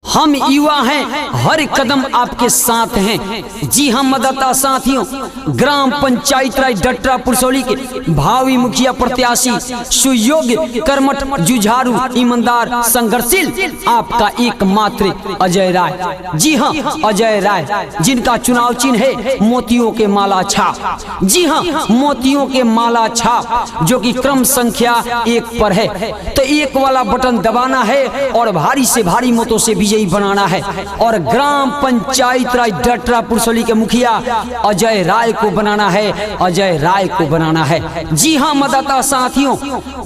हम युवा हैं, हर कदम आपके साथ हैं। जी हम मतदाता साथियों, ग्राम पंचायत राज डटरा पुरसौली के भावी मुखिया प्रत्याशी, सुयोग्य, कर्मठ, जुझारू, ईमानदार, संघर्षशील आपका एकमात्र अजय राय। जी हाँ, अजय राय, जिनका चुनाव चिन्ह है मोतियों के माला छाप। जी हाँ, मोतियों के माला छाप, जो कि क्रम संख्या 1 पर है। तो 1 वाला बटन दबाना है और भारी से भारी मतों से विजयी बनाना है और ग्राम पंचायत राज डटरा पुरसौली के मुखिया अजय राय को बनाना है, अजय राय को बनाना है। जी हाँ मतदाता साथियों,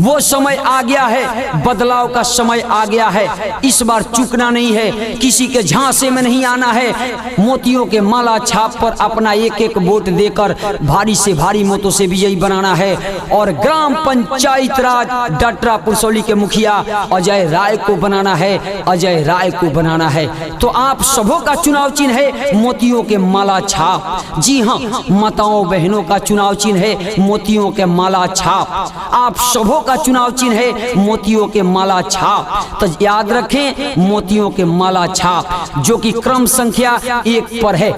वो समय आ गया है, बदलाव का समय आ गया है। इस बार चूकना नहीं है, किसी के झांसे में नहीं आना है। मोतियों के माला छाप पर अपना एक वोट देकर भारी से भारी मतों से विजयी बनाना है और ग्राम पंचायत राज डटरा पुरसौली के मुखिया अजय राय को बनाना है, अजय राय को बनाना है। तो आप सबों का चुनाव चिन्ह है मोतियों के माला छाप। जी हाँ, माताओं बहनों का चुनाव चिन्ह है मोतियों के माला छाप। आप सबों का चुनाव चिन्ह है मोतियों के माला छाप। तो याद रखें, मोतियों के माला छाप, जो कि क्रम संख्या 1 पर है।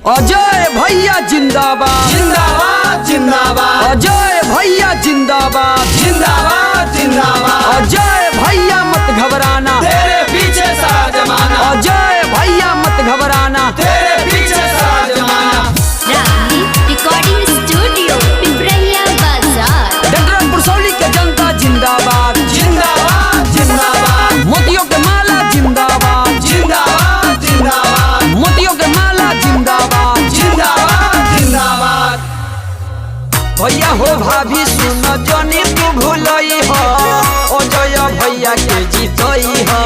अजय भैया जिंदाबाद, जिंदाबाद जिंदाबाद, अजय भैया जिंदाबाद, जिंदाबाद जिंदाबाद, अजय भैया मत घबराना, तेरे पीछे सारा जमाना, अजय भैया मत घबराना, तेरे पीछे सारा जमाना। रामनी रिकॉर्डिंग स्टूडियो, पिपरिया बाजार। डटरा पुरसौली के जनता जिंदाबाद, जिंदाबाद जिंदाबाद, मोतियों के माला जिंदाबाद, जिंदाबाद जिंदाबाद, मोतियों के माला जिंदाबाद, जिंदाबाद जिंदाबाद। भैया हो भाभी सुन जनी तू भूलई हो, अजय भैया के जीतई हो।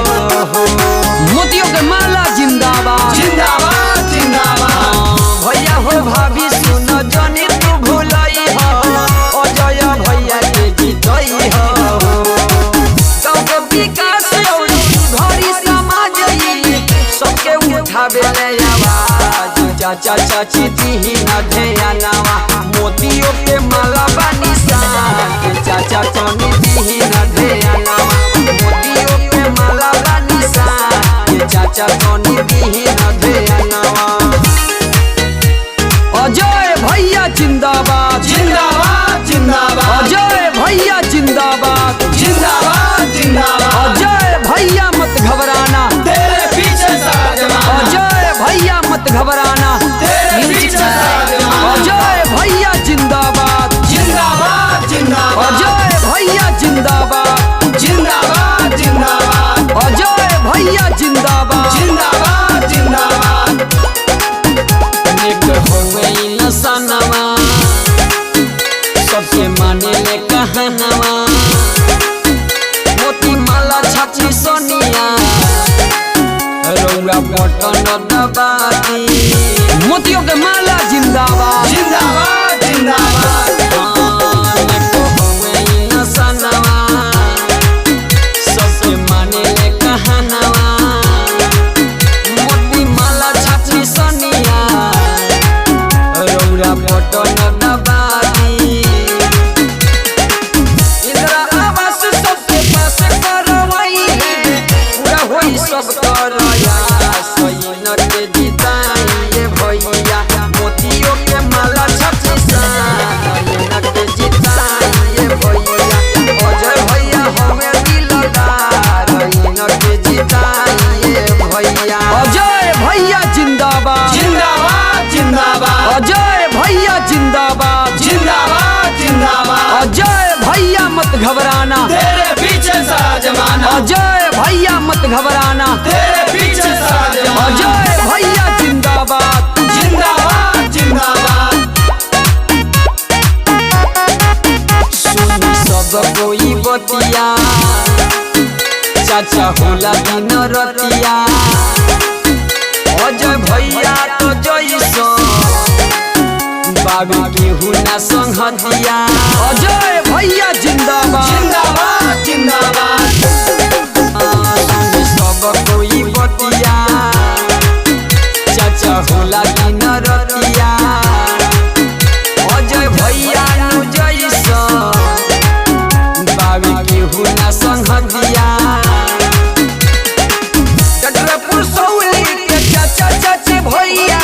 मोतियों के माला जिंदाबाद, जिंदाबाद जिंदाबाद, भैया हो भाभी सुन जनी तू भूलई हो, अजय भैया के जीतई हो। गाँव के विकास और सुधारी समाज सबके उठावे ले आवाज। चाचा चाची दी न ध्यानवा, मोतियों के माला बनी सान। चाचा चाची दी न ध्यानवा, मोतियों के माला बनी सान। चाचा चाची दी न ध्यानवा। अजय भैया जिंदाबाद, जिंदाबाद जिंदाबाद, अजय भैया जिंदाबाद, जिंदाबाद जिंदाबाद, अजय भैया मत घबराना, तेरे पीछे सारा जमाना, अजय भैया मत घबराना, तेरे पीछे सारा जमाना। अजय भैया जिंदाबाद, जिंदाबाद जिंदाबाद, अजय भैया जिंदाबाद, जिंदाबाद जिंदाबाद, अजय भैया जिंदाबाद, जिंदाबाद जिंदाबाद। नेक हो गई नसनवा, सबके माने ले कहनवा। मोती माला छाछी सोनिया, रौरा बटन दबाती। मोतियों के माला जिंदाबाद, जिंदाबाद जिंदाबाद, नेक हो गई नसनवा, सबके माने ले कहनवा। मोती माला छाछी सोनिया, रौरा बटन दबाती। इंदिरा आवास सबके पास करवाई, पूरा होई सब प्रयास। नट जिताइए भैया, मोतियों के माला छाछी सान। नट जिताइए भैया, अजय भैया हमें दिलदार। नट जिताइए भैया, अजय भैया जिंदाबाद, जिंदाबाद जिंदाबाद, अजय भैया जिंदाबाद, जिंदाबाद जिंदाबाद, अजय भैया मत घबराना, तेरे पीछे सारा जमाना, अजय भैया मत घबराना, तेरे पीछे सारा जमाना। अजय भैया जिंदाबाद, जिंदाबाद जिंदाबाद, सुनी सब कोई बतिया। चाचा होला दिन रतिया, अजय भैया तो जैसो बाबू केहू ना संगतिया। अजय भैया जिंदाबाद, जिंदाबाद जिंदाबाद, सुनी सब कोई बतिया। चाचा होला दिन रतिया, अजय भैया नु जैसो बाबू केहू ना संगतिया। डटरा पुरसौली के चाचा चाची भैया